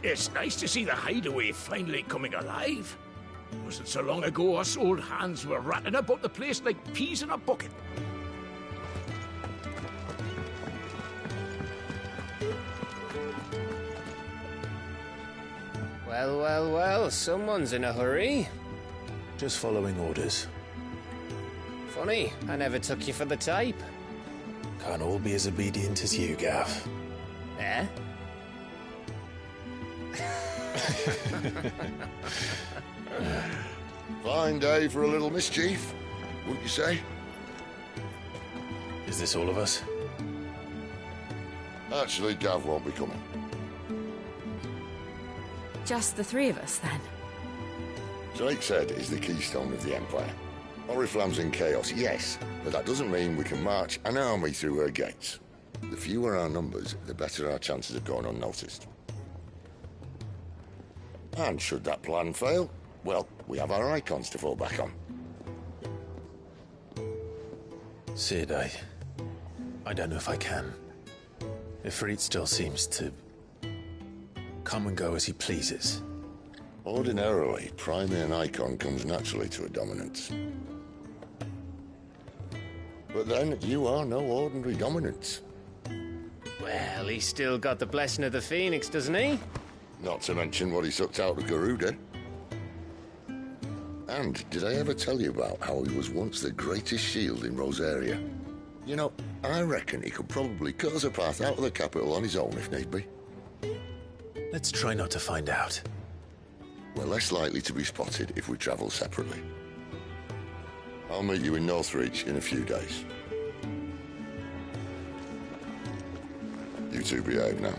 It's nice to see the hideaway finally coming alive. Wasn't so long ago us old hands were ratting about the place like peas in a bucket. Well, well, well, someone's in a hurry. Just following orders. Funny, I never took you for the type. Can't all be as obedient as you, Gav. Eh? Fine day for a little mischief, wouldn't you say? Is this all of us? Actually, Gav won't be coming. Just the three of us, then? Drake's Head is the keystone of the Empire. Oriflamme's in chaos, yes, but that doesn't mean we can march an army through her gates. The fewer our numbers, the better our chances of going unnoticed. And should that plan fail, well, we have our icons to fall back on. Sid, I don't know if I can. Ifrit still seems to come and go as he pleases. Ordinarily, priming an icon comes naturally to a dominance. But then, you are no ordinary dominance. Well, he's still got the blessing of the Phoenix, doesn't he? Not to mention what he sucked out of Garuda. And did I ever tell you about how he was once the greatest shield in Rosaria? You know, I reckon he could probably cut us a path out of the capital on his own if need be. Let's try not to find out. We're less likely to be spotted if we travel separately. I'll meet you in Northreach in a few days. You two behave now.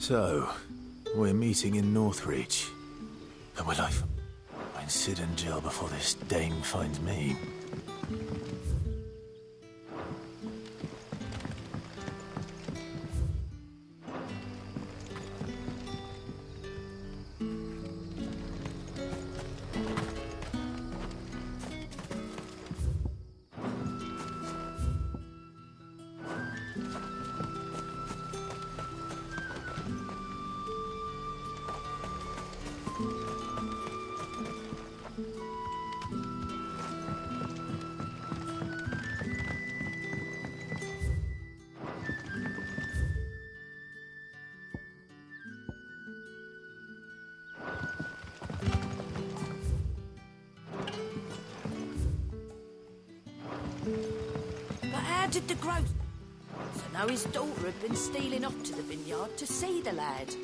So, we're meeting in Northreach. And will I find Sid and Jill before this dame finds me? But how did the growth... So now his daughter had been stealing off to the vineyard to see the lad.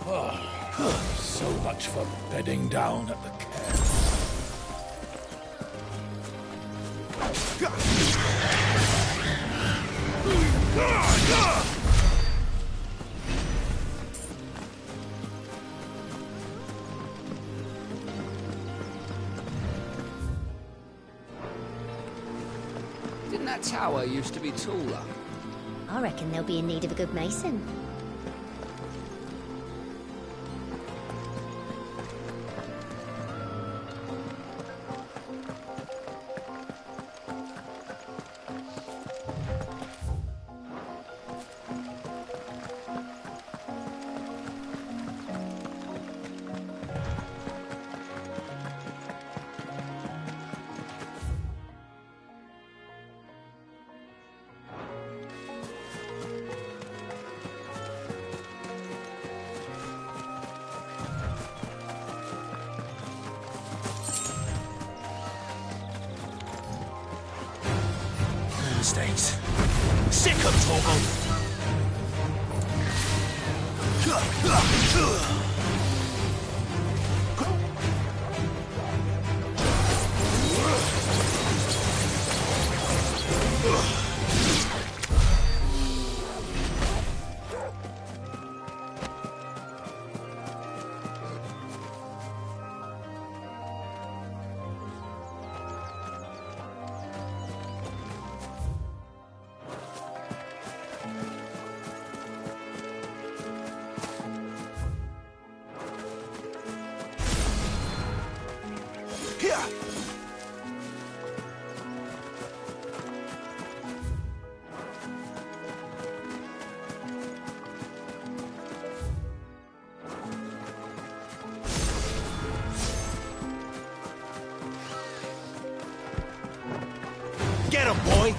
So much for bedding down at the camp. Didn't that tower used to be taller? I reckon they'll be in need of a good mason. States. Sick of Torgal! Get him, boy!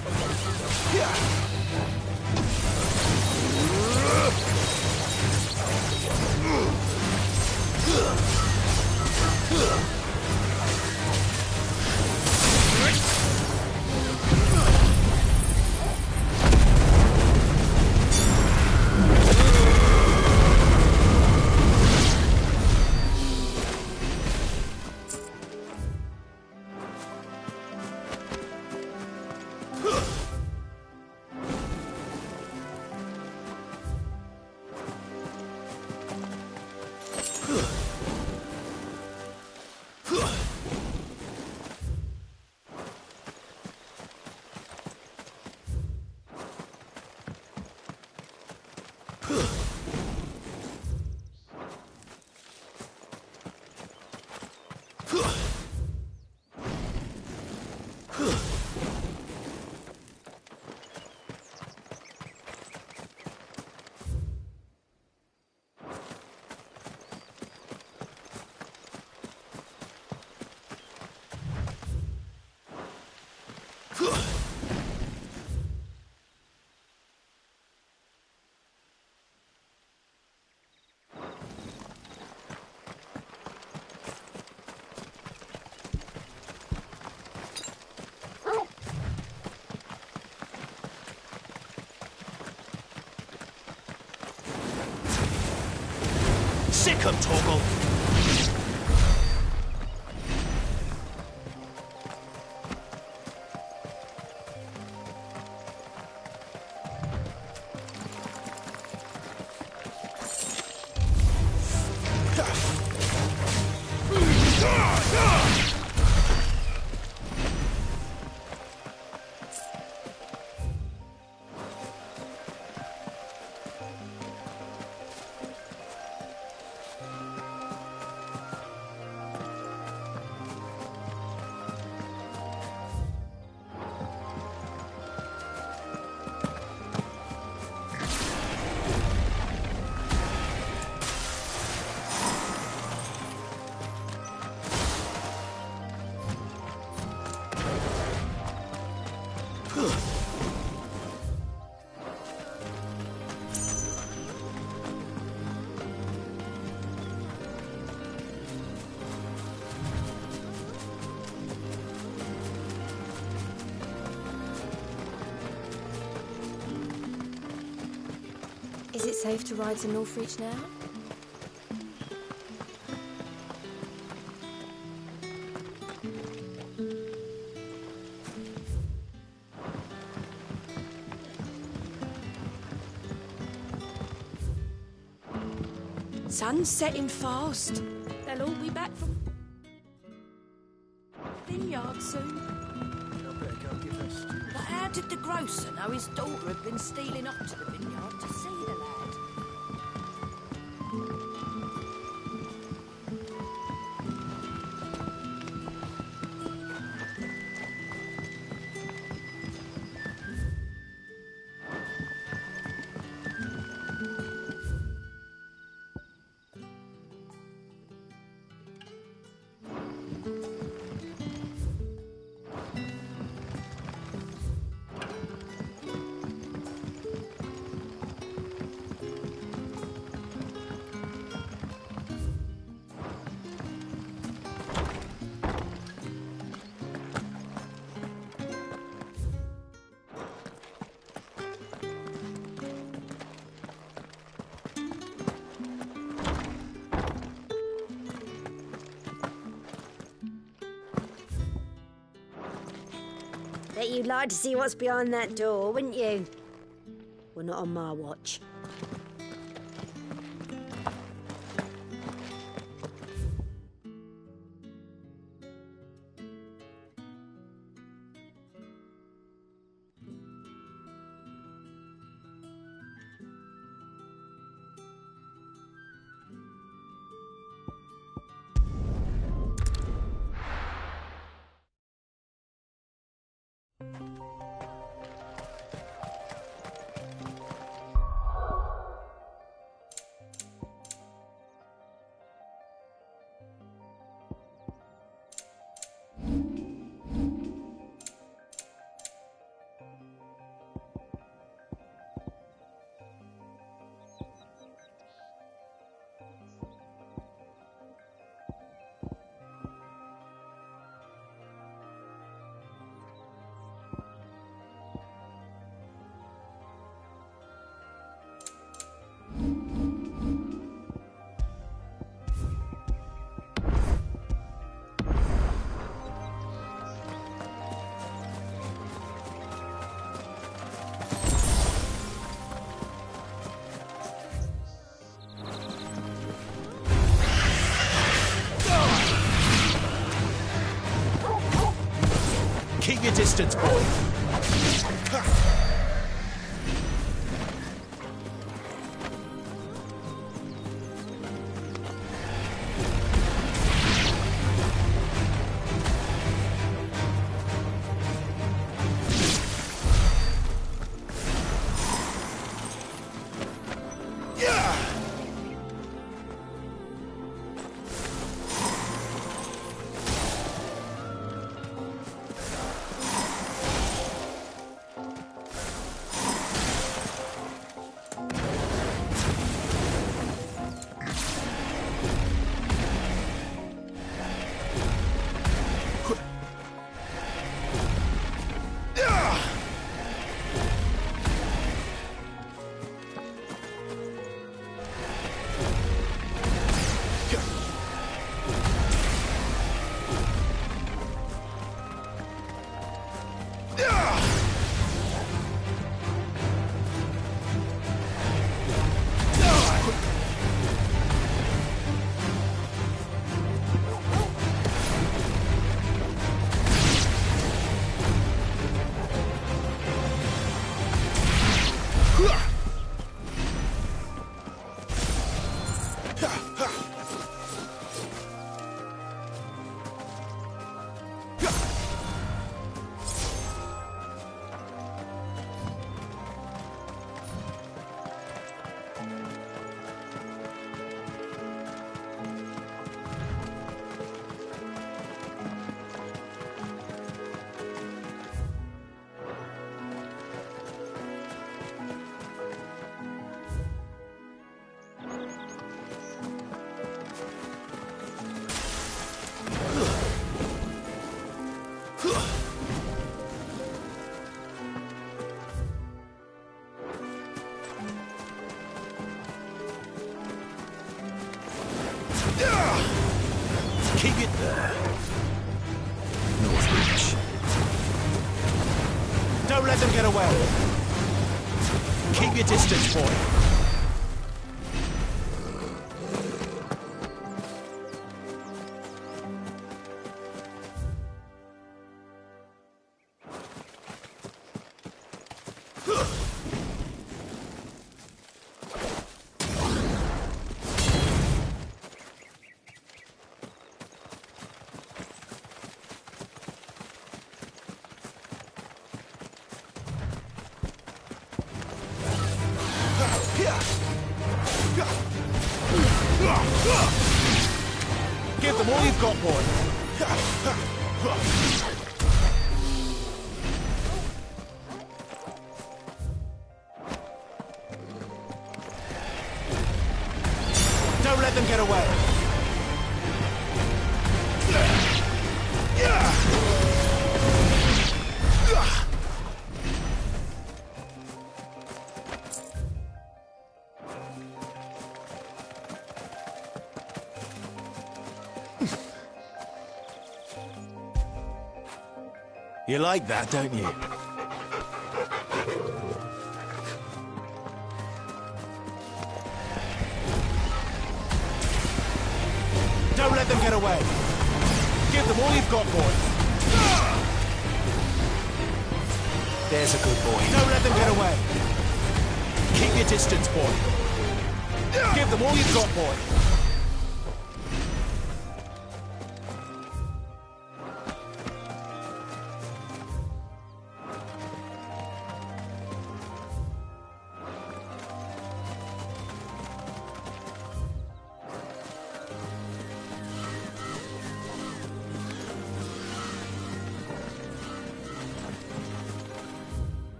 Sick of Torgal! Is it safe to ride to Northreach now? Sun's setting fast. They'll all be back from vineyard soon. But how did the grocer know his daughter had been stealing off to the vineyard to see the lad? Bet you'd like to see what's behind that door, wouldn't you? Well, not on my watch. Keep your distance, boy. Keep it there. Northwich. Don't let them get away. Keep your distance, boy. Give them all you've got, boy. Don't let them get away. You like that, don't you? Don't let them get away. Give them all you've got, boy. There's a good boy. Don't let them get away. Keep your distance, boy. Give them all you've got, boy.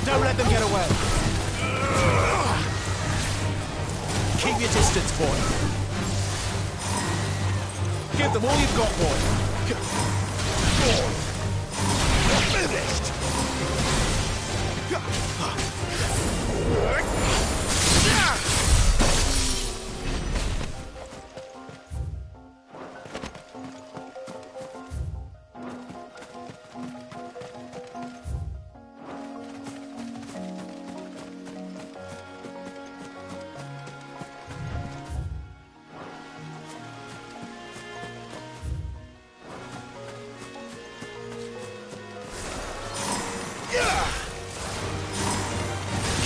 Don't let them get away. Keep your distance, boy. Give them all you've got, boy. You're finished.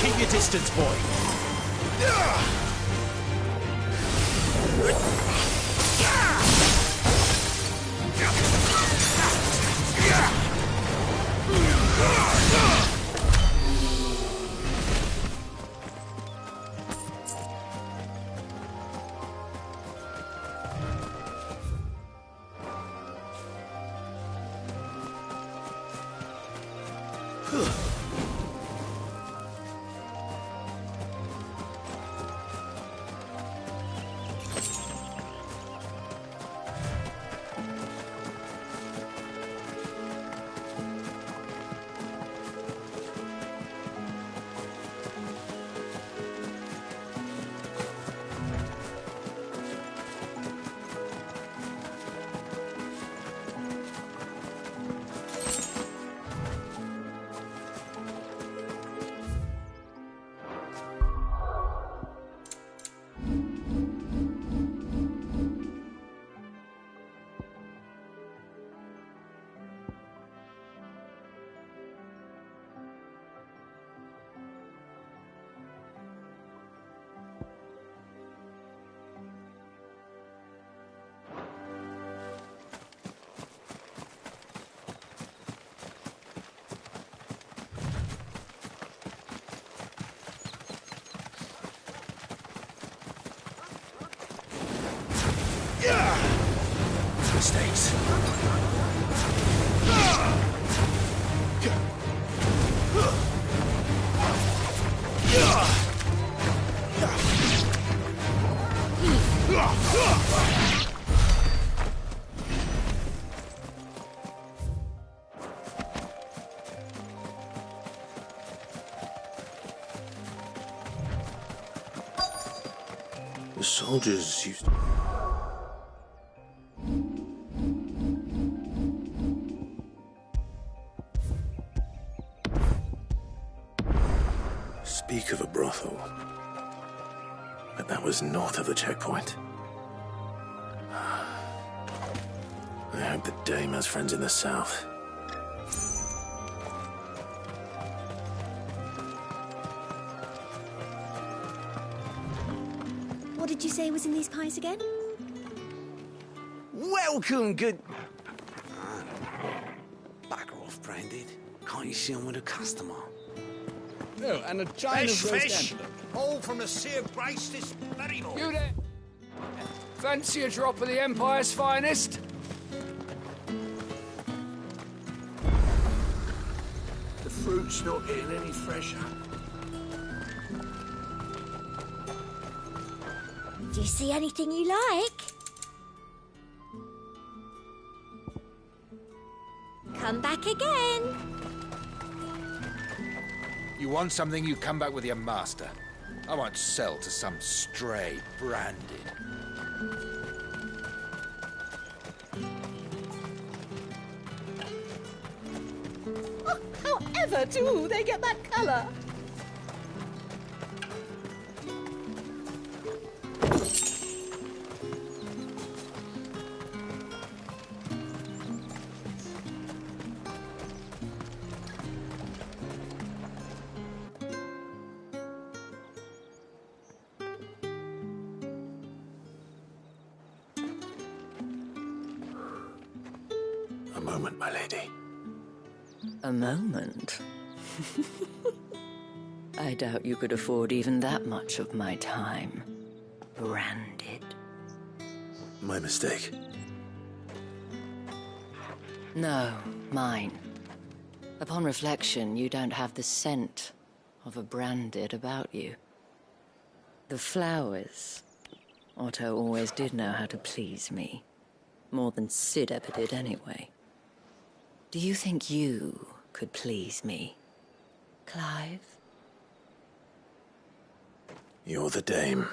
Keep your distance, boy. Mistakes. The soldiers used to... Speak of a brothel. But that was north of the checkpoint. I hope the dame has friends in the south. What did you say was in these pies again? Welcome, good... Bugger off, Branded. Can't you see I'm with a customer? Oh, and a china Fish, of roast fish! antelope. All from the Sea of Grace this very morning. You there? Fancy a drop of the Empire's finest? The fruit's not getting any fresher. Do you see anything you like? Come back again. You want something, you come back with your master. I won't sell to some stray Branded. Oh, however, do they get that colour? A moment, my lady. A moment? I doubt you could afford even that much of my time. Branded. My mistake. No, mine. Upon reflection, you don't have the scent of a Branded about you. The flowers. Otto always did know how to please me. More than Sid ever did anyway. Do you think you could please me, Clive? You're the dame.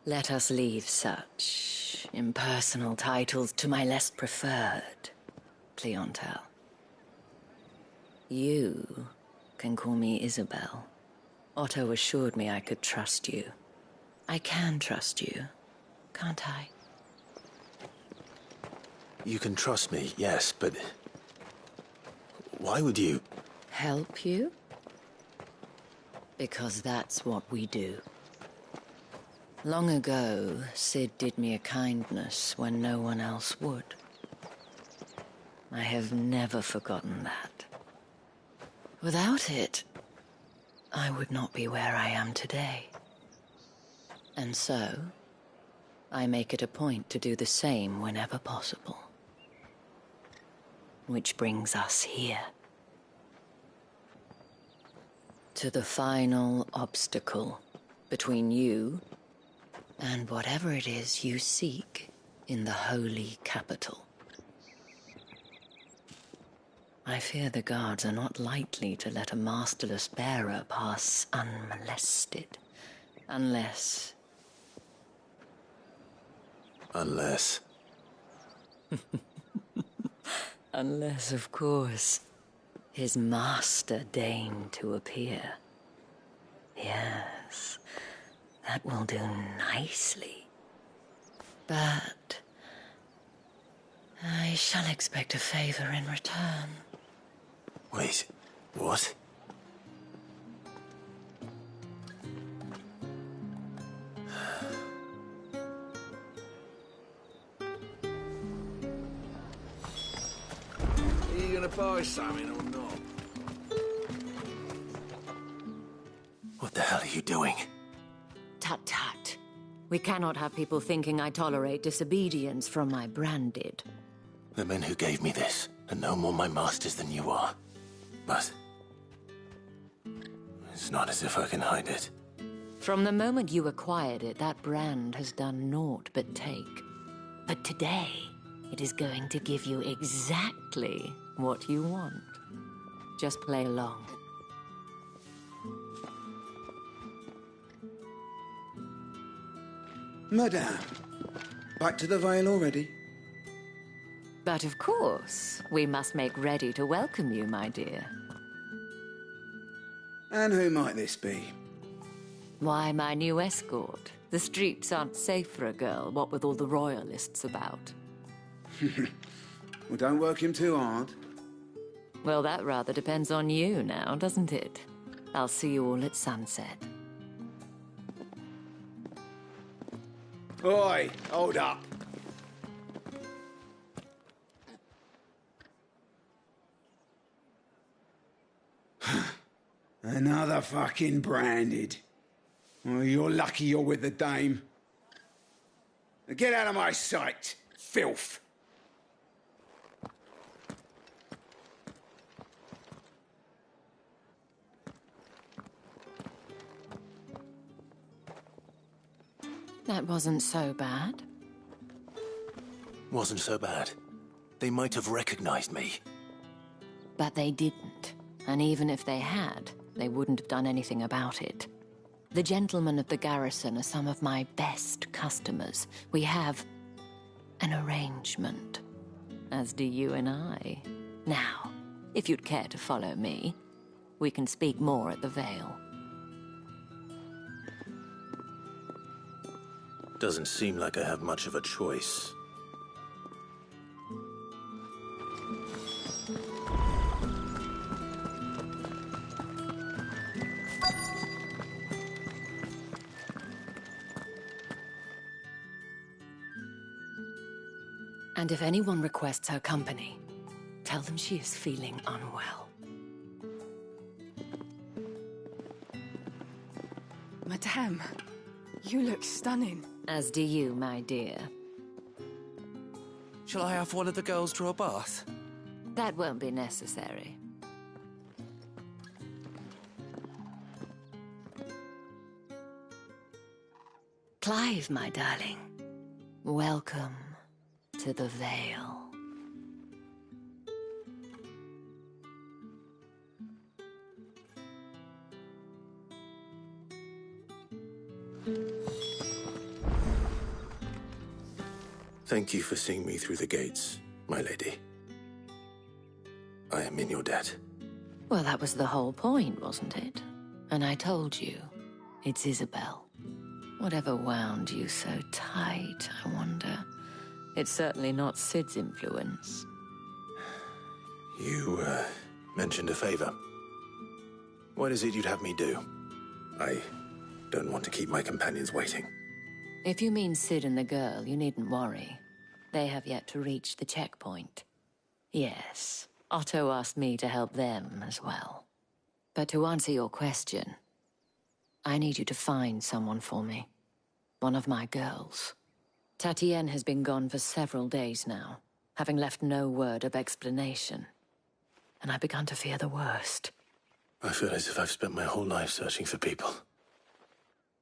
Let us leave such impersonal titles to my less preferred clientele. You can call me Isabel. Otto assured me I could trust you. I can trust you, can't I? You can trust me, yes, but... why would you... Help you? Because that's what we do. Long ago, Sid did me a kindness when no one else would. I have never forgotten that. Without it, I would not be where I am today. And so, I make it a point to do the same whenever possible. Which brings us here. To the final obstacle between you and whatever it is you seek in the holy capital. I fear the guards are not likely to let a masterless bearer pass unmolested. Unless... Unless... Unless, of course, his master deigned to appear. Yes, that will do nicely. But I shall expect a favor in return. Wait, what? Are you gonna buy something or not? What the hell are you doing? Tut tut. We cannot have people thinking I tolerate disobedience from my Branded. The men who gave me this are no more my masters than you are. But... it's not as if I can hide it. From the moment you acquired it, that brand has done naught but take. But today, it is going to give you exactly what you want. Just play along. Madame, back to the Vale already? But of course, we must make ready to welcome you, my dear. And who might this be? Why, my new escort. The streets aren't safe for a girl, what with all the royalists about. Well, don't work him too hard. Well, that rather depends on you now, doesn't it? I'll see you all at sunset. Oi, hold up. Another fucking branded. Well, you're lucky you're with the dame. Now get out of my sight, filth. That wasn't so bad. Wasn't so bad. They might have recognized me. But they didn't. And even if they had, they wouldn't have done anything about it. The gentlemen of the garrison are some of my best customers. We have an arrangement, as do you and I. Now, if you'd care to follow me, we can speak more at the Vale. Doesn't seem like I have much of a choice. And if anyone requests her company, tell them she is feeling unwell. Madame, you look stunning. As do you, my dear. Shall I have one of the girls draw a bath? That won't be necessary. Clive, my darling. Welcome to the Vale. Thank you for seeing me through the gates, my lady. I am in your debt. Well, that was the whole point, wasn't it? And I told you, it's Isabel. Whatever wound you so tight, I wonder. It's certainly not Sid's influence. You, mentioned a favor. What is it you'd have me do? I don't want to keep my companions waiting. If you mean Sid and the girl, you needn't worry. They have yet to reach the checkpoint. Yes, Otto asked me to help them as well. But to answer your question, I need you to find someone for me. One of my girls. Tatienne has been gone for several days now, having left no word of explanation. And I've begun to fear the worst. I feel as if I've spent my whole life searching for people.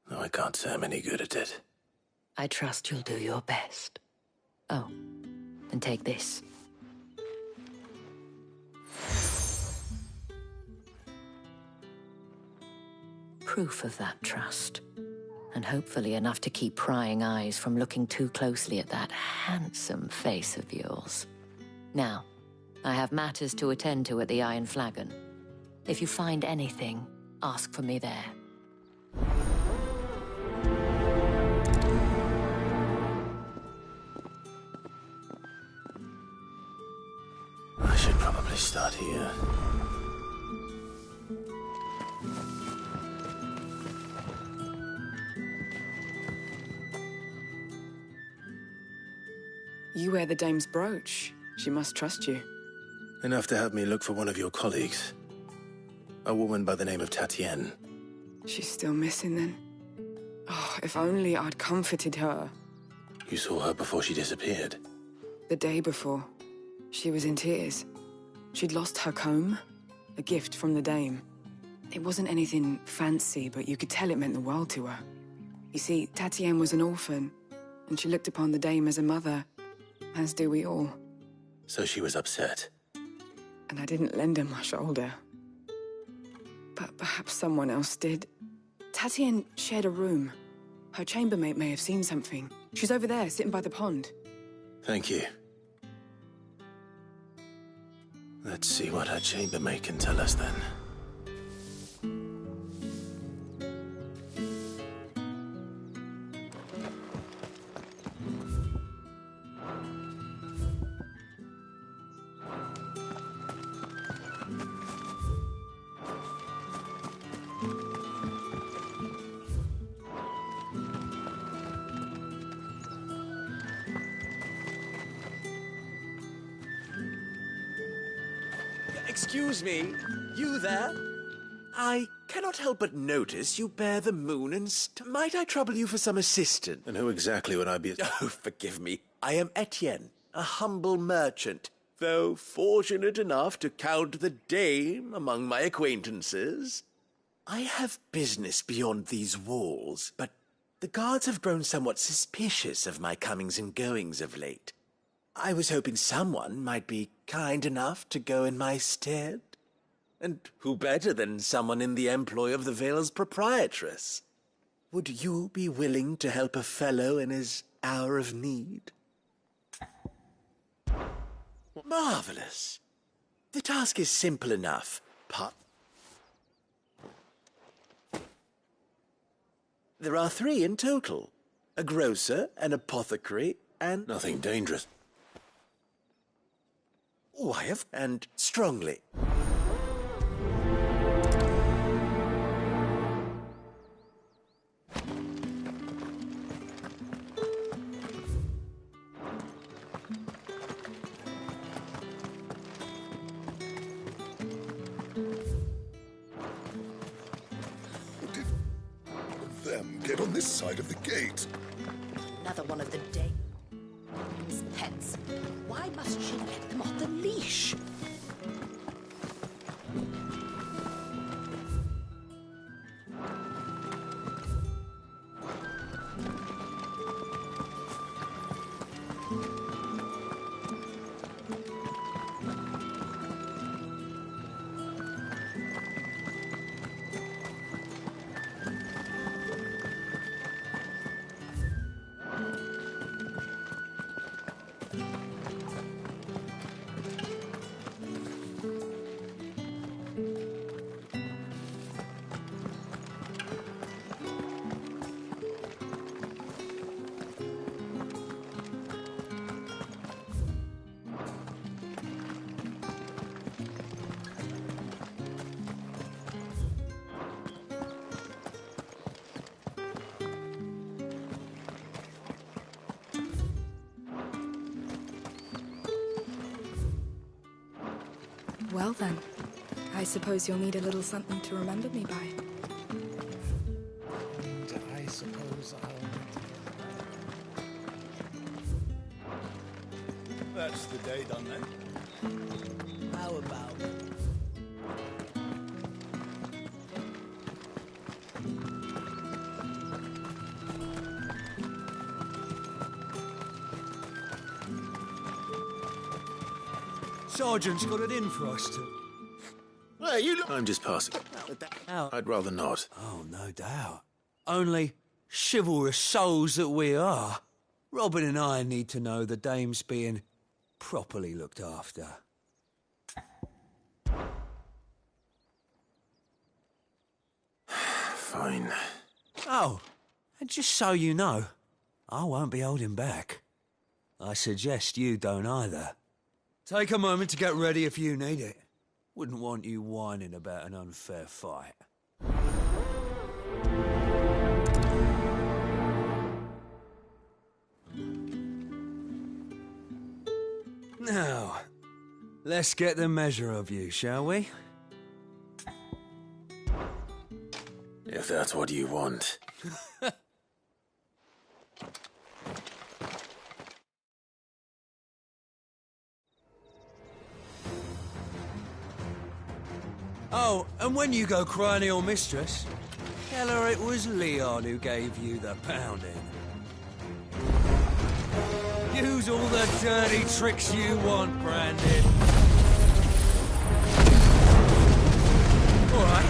Though I can't say I'm any good at it. I trust you'll do your best. Oh, and take this. Proof of that trust. And hopefully enough to keep prying eyes from looking too closely at that handsome face of yours. Now, I have matters to attend to at the Iron Flagon. If you find anything, ask for me there. I should probably start here. You wear the dame's brooch. She must trust you. Enough to have me look for one of your colleagues. A woman by the name of Tatienne. She's still missing then. Oh, if only I'd comforted her. You saw her before she disappeared. The day before, she was in tears. She'd lost her comb, a gift from the dame. It wasn't anything fancy, but you could tell it meant the world to her. You see, Tatienne was an orphan, and she looked upon the dame as a mother, as do we all. So she was upset. And I didn't lend her my shoulder. But perhaps someone else did. Tatienne shared a room. Her chambermaid may have seen something. She's over there, sitting by the pond. Thank you. Let's see what her chambermaid can tell us then. Excuse me, you there? I cannot help but notice you bear the moon, and might I trouble you for some assistance? And who exactly would I be? Oh, forgive me. I am Etienne, a humble merchant, though fortunate enough to count the dame among my acquaintances. I have business beyond these walls, but the guards have grown somewhat suspicious of my comings and goings of late. I was hoping someone might be kind enough to go in my stead. And who better than someone in the employ of the Vale's proprietress? Would you be willing to help a fellow in his hour of need? Marvelous. The task is simple enough. There are 3 in total. A grocer, an apothecary, and... Nothing dangerous. Why, and strongly. Get on this side of the gate. Another one of the dame's pets. Why must she let them off the leash? Well then, I suppose you'll need a little something to remember me by. And I suppose I'll... That's the day done then. How about... Sergeant's got it in for us to... Hey, you look... I'm just passing. I'd rather not. Oh, no doubt. Only chivalrous souls that we are. Robin and I need to know the dame's being properly looked after. Fine. Oh, and just so you know, I won't be holding back. I suggest you don't either. Take a moment to get ready if you need it. Wouldn't want you whining about an unfair fight. Now, let's get the measure of you, shall we? If that's what you want. Oh, and when you go crying to your mistress, tell her it was Leon who gave you the pounding. Use all the dirty tricks you want, Brandon. All right.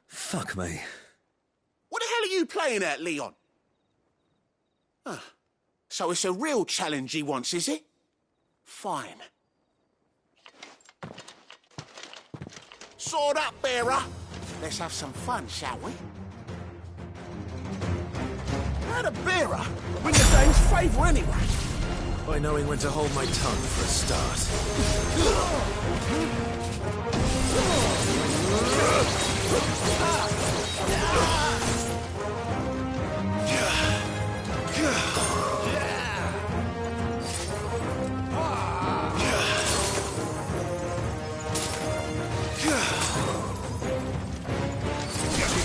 Fuck me. What the hell are you playing at, Leon? Huh. So it's a real challenge he wants, is it? Fine. Sword up, bearer. Let's have some fun, shall we? How the bearer win the dame's favour anyway? By knowing when to hold my tongue for a start. You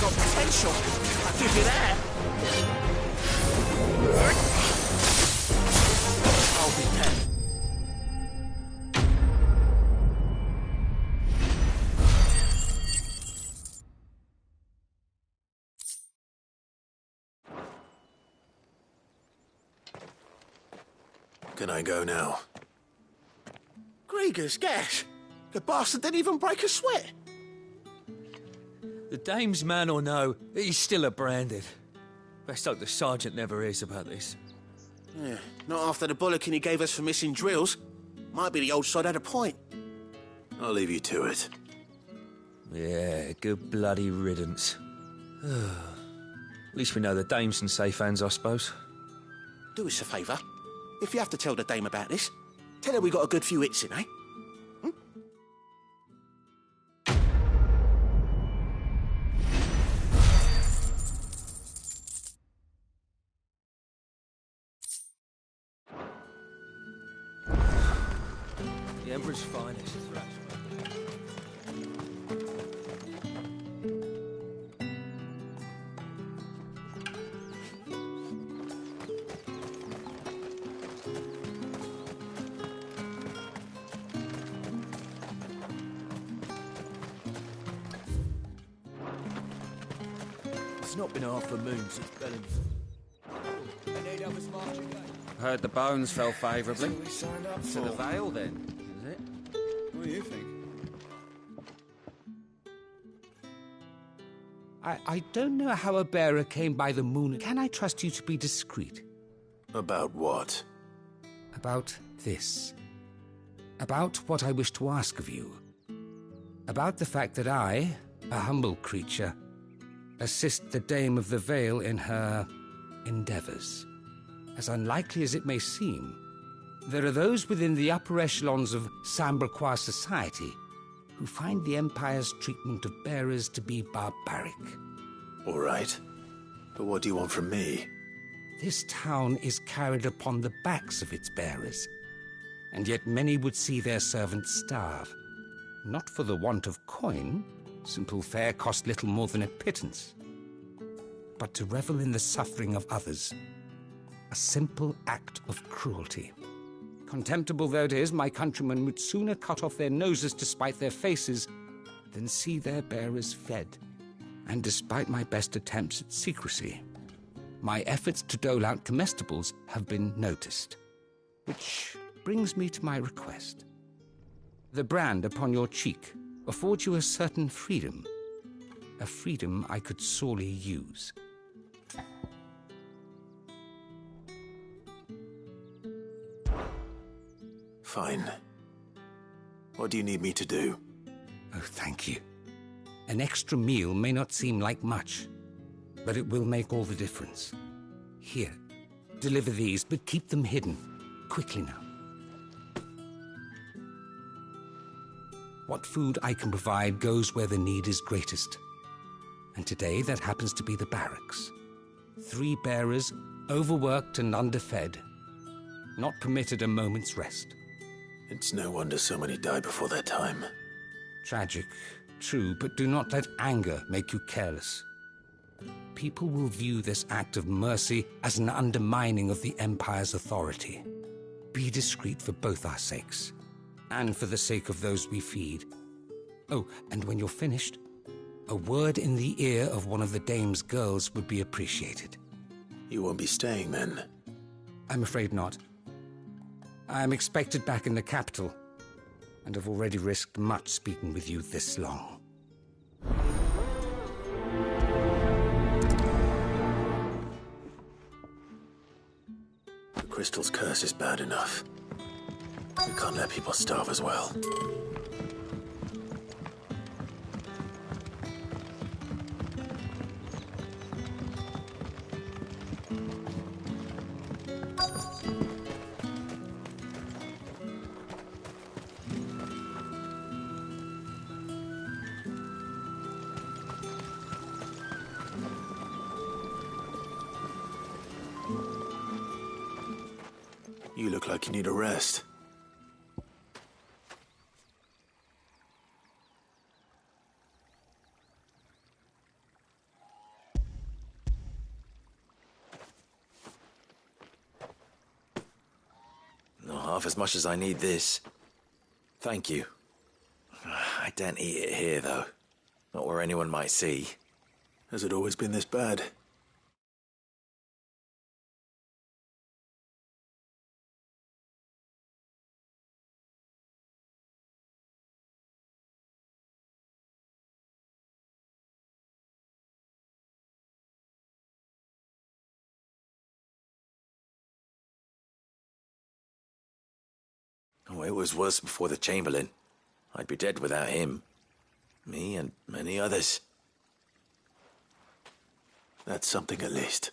got potential. I'll give you that. I'll be dead. Can I go now? Gregor's gas. The bastard didn't even break a sweat. The dame's man or no, he's still a branded. Best hope the sergeant never hears about this. Yeah, not after the bollocking he gave us for missing drills. Might be the old sod had a point. I'll leave you to it. Yeah, good bloody riddance. At least we know the dame's in safe hands, I suppose. Do us a favour. If you have to tell the dame about this, tell her we got a good few hits in, eh? The Emperor's finest. It's not been half a moon since Bellington. Heard the bones fell favourably. That's what we signed up To for. the Vale, then, is it? What do you think? I don't know how a bearer came by the moon. Can I trust you to be discreet? About what? About this. About what I wish to ask of you. About the fact that I, a humble creature, assist the Dame of the Vale in her endeavours. As unlikely as it may seem, there are those within the upper echelons of Samberquois society who find the Empire's treatment of bearers to be barbaric. All right. But what do you want from me? This town is carried upon the backs of its bearers, and yet many would see their servants starve. Not for the want of coin, simple fare cost little more than a pittance, but to revel in the suffering of others. A simple act of cruelty. Contemptible though it is, my countrymen would sooner cut off their noses to spite their faces than see their bearers fed. And despite my best attempts at secrecy, my efforts to dole out comestibles have been noticed. Which brings me to my request. The brand upon your cheek affords you a certain freedom. A freedom I could sorely use. Fine. What do you need me to do? Oh, thank you. An extra meal may not seem like much, but it will make all the difference. Here, deliver these, but keep them hidden. Quickly now. What food I can provide goes where the need is greatest. And today that happens to be the barracks. 3 bearers, overworked and underfed, not permitted a moment's rest. It's no wonder so many die before their time. Tragic, true, but do not let anger make you careless. People will view this act of mercy as an undermining of the Empire's authority. Be discreet for both our sakes, and for the sake of those we feed. Oh, and when you're finished, a word in the ear of one of the Dame's girls would be appreciated. You won't be staying then? I'm afraid not. I'm expected back in the capital, and have already risked much speaking with you this long. The Crystal's curse is bad enough. We can't let people starve as well. You look like you need a rest. Not half as much as I need this. Thank you. I daren't eat it here, though. Not where anyone might see. Has it always been this bad? Oh, it was worse before the Chamberlain. I'd be dead without him. Me and many others. That's something at least.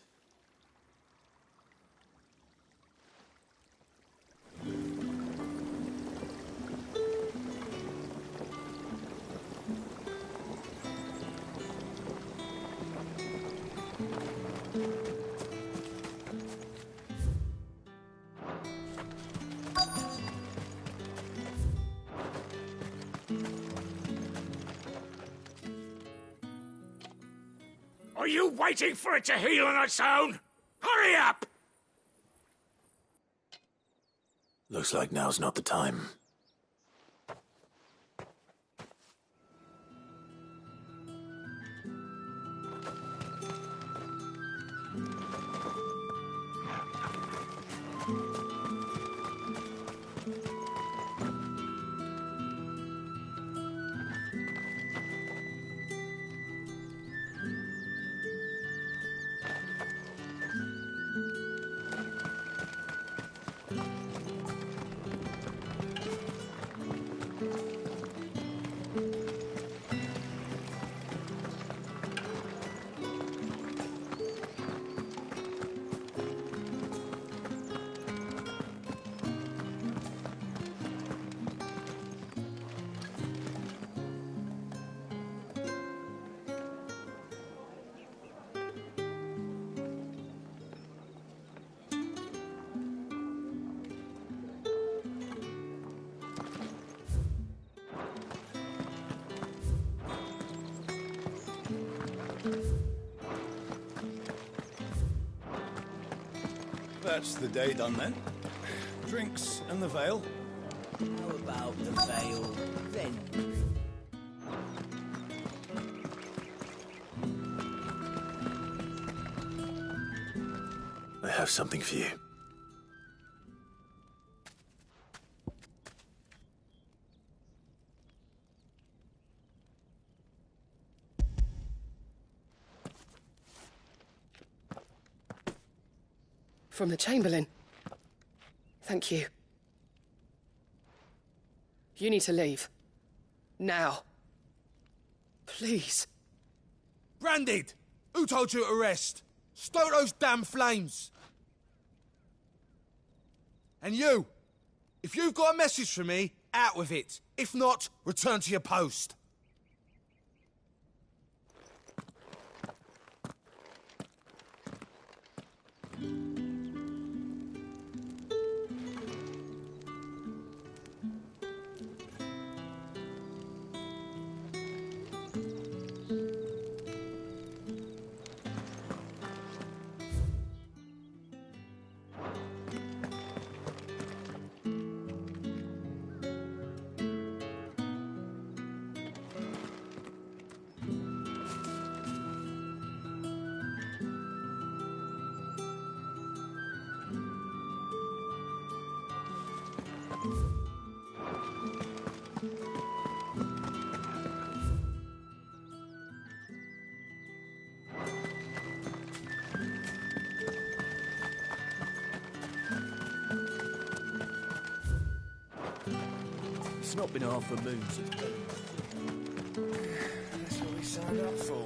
Are you waiting for it to heal on its own? Hurry up! Looks like now's not the time. That's the day done then. Drinks and the veil. How about the veil then? I have something for you. From the Chamberlain. Thank you. You need to leave. Now. Please. Branded! Who told you to rest? Stoke those damn flames! And you! If you've got a message for me, out with it. If not, return to your post. It's not been half a moon since. That's what we signed up for.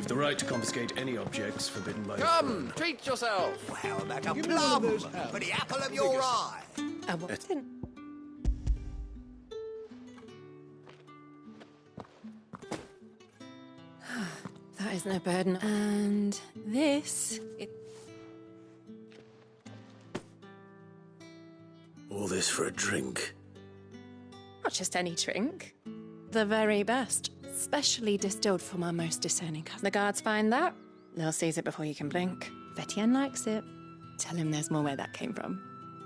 the right to confiscate any objects forbidden by Come, treat yourself. Well, like a Give me one of plum those for the apples. apple of The your biggest. eye. I wasn't. That is no burden. And this... All this for a drink. Not just any drink. The very best. Specially distilled for my most discerning cousin. The guards find that, they'll seize it before you can blink. If Etienne likes it, tell him there's more where that came from.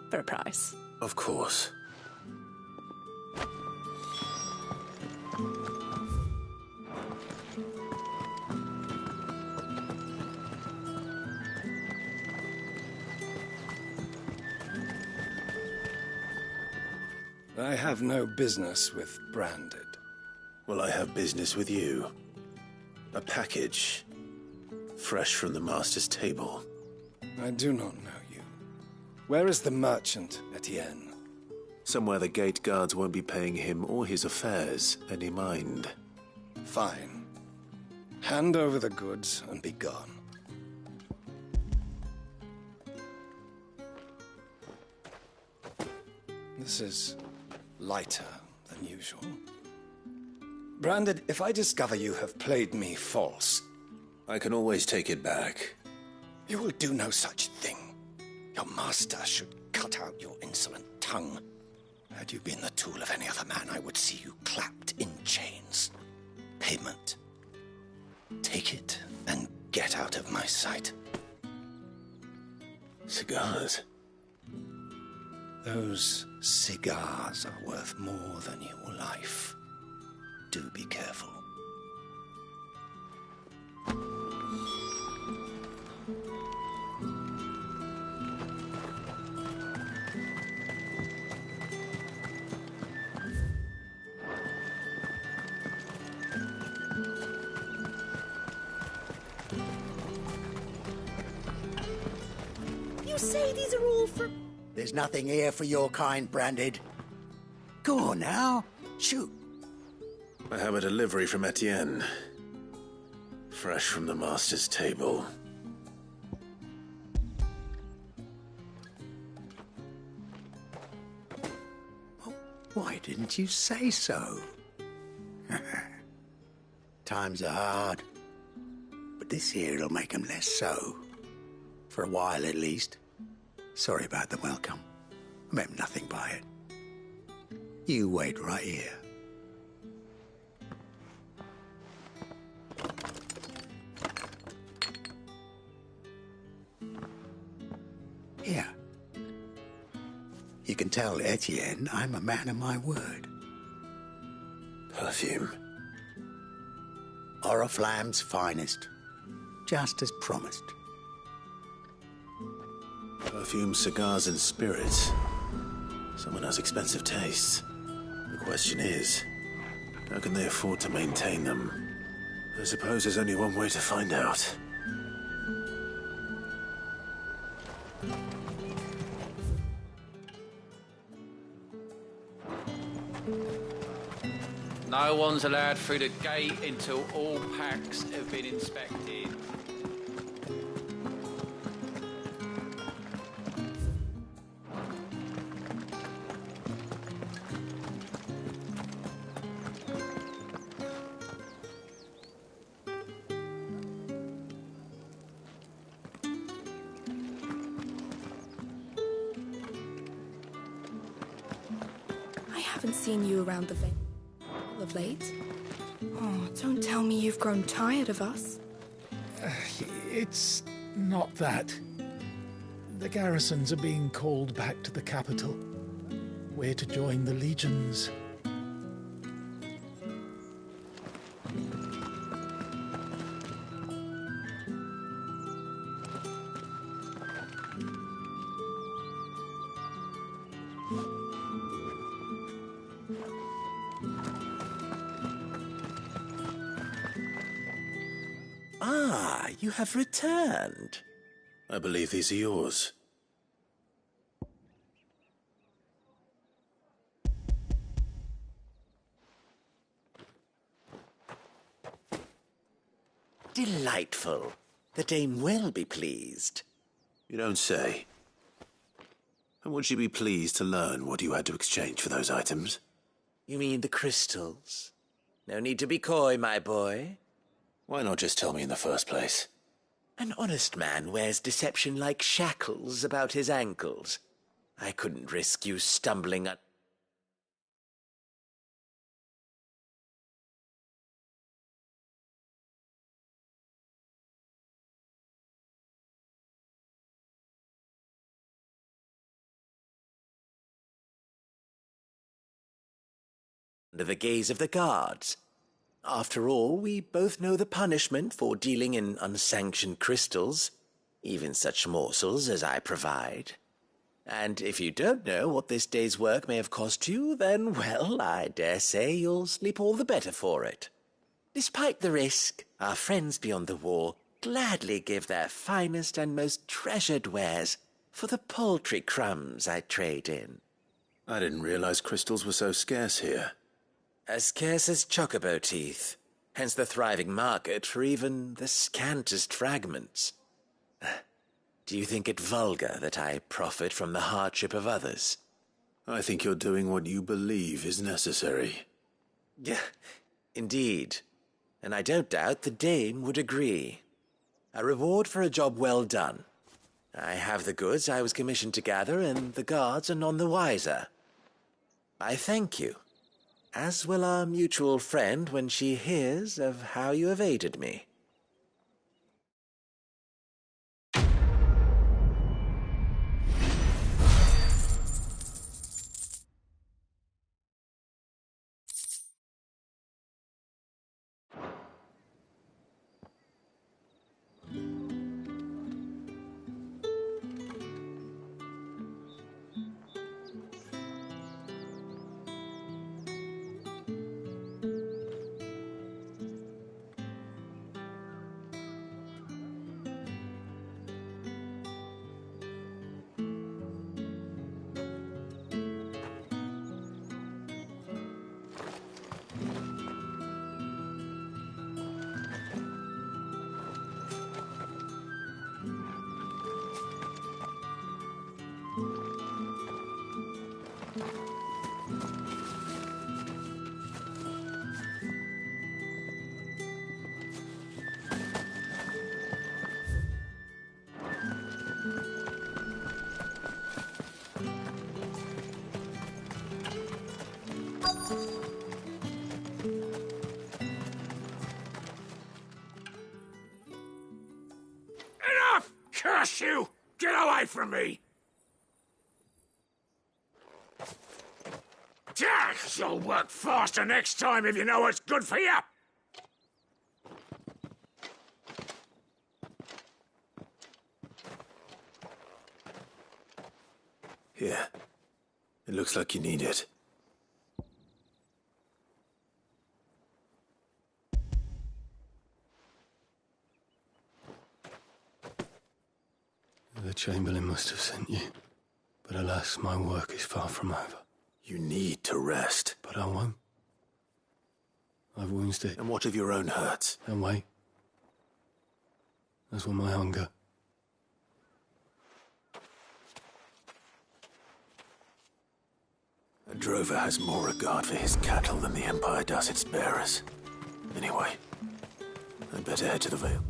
For a price. Of course. I have no business with Branded. Well, I have business with you. A package. Fresh from the master's table. I do not know you. Where is the merchant, Etienne? Somewhere the gate guards won't be paying him or his affairs any mind. Fine. Hand over the goods and be gone. This is lighter than usual. Branded, if I discover you have played me false... I can always take it back. You will do no such thing. Your master should cut out your insolent tongue. Had you been the tool of any other man, I would see you clapped in chains. Payment. Take it and get out of my sight. Cigars? Those cigars are worth more than your life. Do be careful. You say these are all from... There's nothing here for your kind, Branded. Go on now. Shoot. I have a delivery from Etienne. Fresh from the master's table. Why didn't you say so? Times are hard. But this here'll make 'em less so. For a while, at least. Sorry about the welcome. I meant nothing by it. You wait right here. Here. You can tell Etienne I'm a man of my word. Perfume. Oriflamme's finest. Just as promised. Perfume, cigars, and spirits. Someone has expensive tastes. The question is, how can they afford to maintain them? I suppose there's only one way to find out. No one's allowed through the gate until all packs have been inspected. I haven't seen you around the vein of late. Oh, don't tell me you've grown tired of us. It's not that. The garrisons are being called back to the capital. We're to join the legions. Ah, you have returned. I believe these are yours. Delightful. The dame will be pleased. You don't say. And would she be pleased to learn what you had to exchange for those items? You mean the crystals? No need to be coy, my boy. Why not just tell me in the first place? An honest man wears deception like shackles about his ankles. I couldn't risk you stumbling on... under the gaze of the guards. After all, we both know the punishment for dealing in unsanctioned crystals, even such morsels as I provide. And if you don't know what this day's work may have cost you, then, well, I dare say you'll sleep all the better for it. Despite the risk, our friends beyond the wall gladly give their finest and most treasured wares for the paltry crumbs I trade in. I didn't realize crystals were so scarce here. As scarce as chocobo teeth, hence the thriving market for even the scantest fragments. Do you think it vulgar that I profit from the hardship of others? I think you're doing what you believe is necessary. Yeah, indeed. And I don't doubt the dame would agree. A reward for a job well done. I have the goods I was commissioned to gather, and the guards are none the wiser. I thank you. As will our mutual friend when she hears of how you have aided me. Curse you! Get away from me! You'll work faster next time if you know what's good for you! Here. It looks like you need it. The Chamberlain must have sent you. But alas, my work is far from over. You need to rest. But I won't. I've wounds to... And what of your own hurts? And wait. As will my hunger. A drover has more regard for his cattle than the Empire does its bearers. Anyway, I'd better head to the Vale.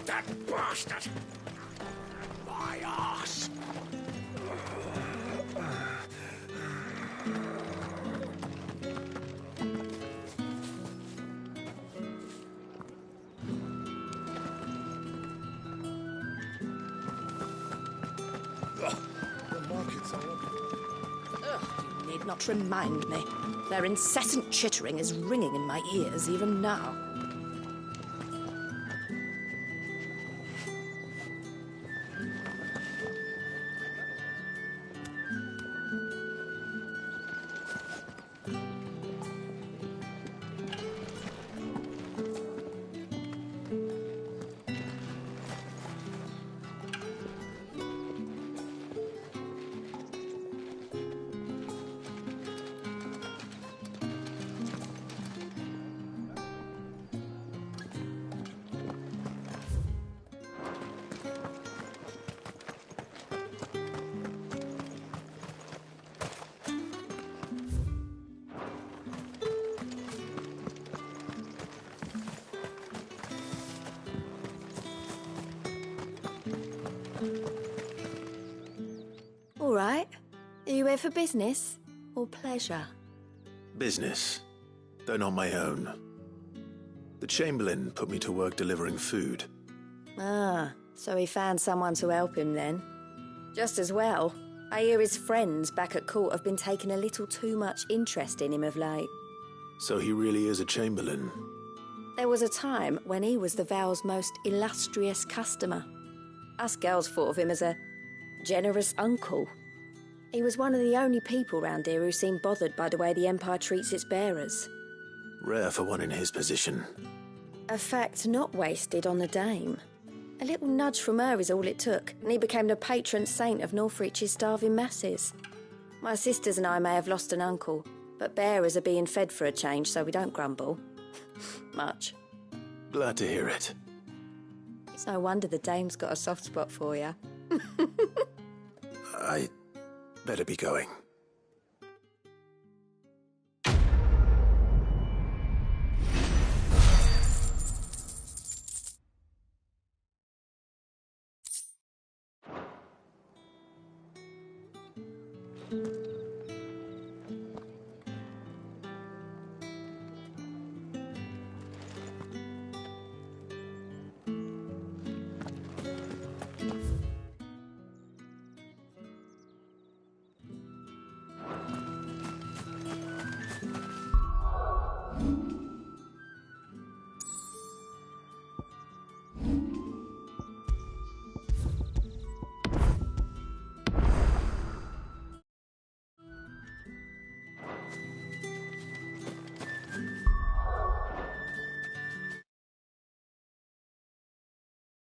That bastard! My ass! The markets are open. You need not remind me. Their incessant chittering is ringing in my ears even now. here for business or pleasure? Business, though not my own. The Chamberlain put me to work delivering food. Ah, so he found someone to help him then. Just as well. I hear his friends back at court have been taking a little too much interest in him of late. So he really is a Chamberlain. There was a time when he was the Val's most illustrious customer. Us girls thought of him as a generous uncle. He was one of the only people round here who seemed bothered by the way the Empire treats its bearers. Rare for one in his position. A fact not wasted on the Dame. A little nudge from her is all it took, and he became the patron saint of Northreach's starving masses. My sisters and I may have lost an uncle, but bearers are being fed for a change, so we don't grumble. Much. Glad to hear it. It's no wonder the Dame's got a soft spot for you. I better be going.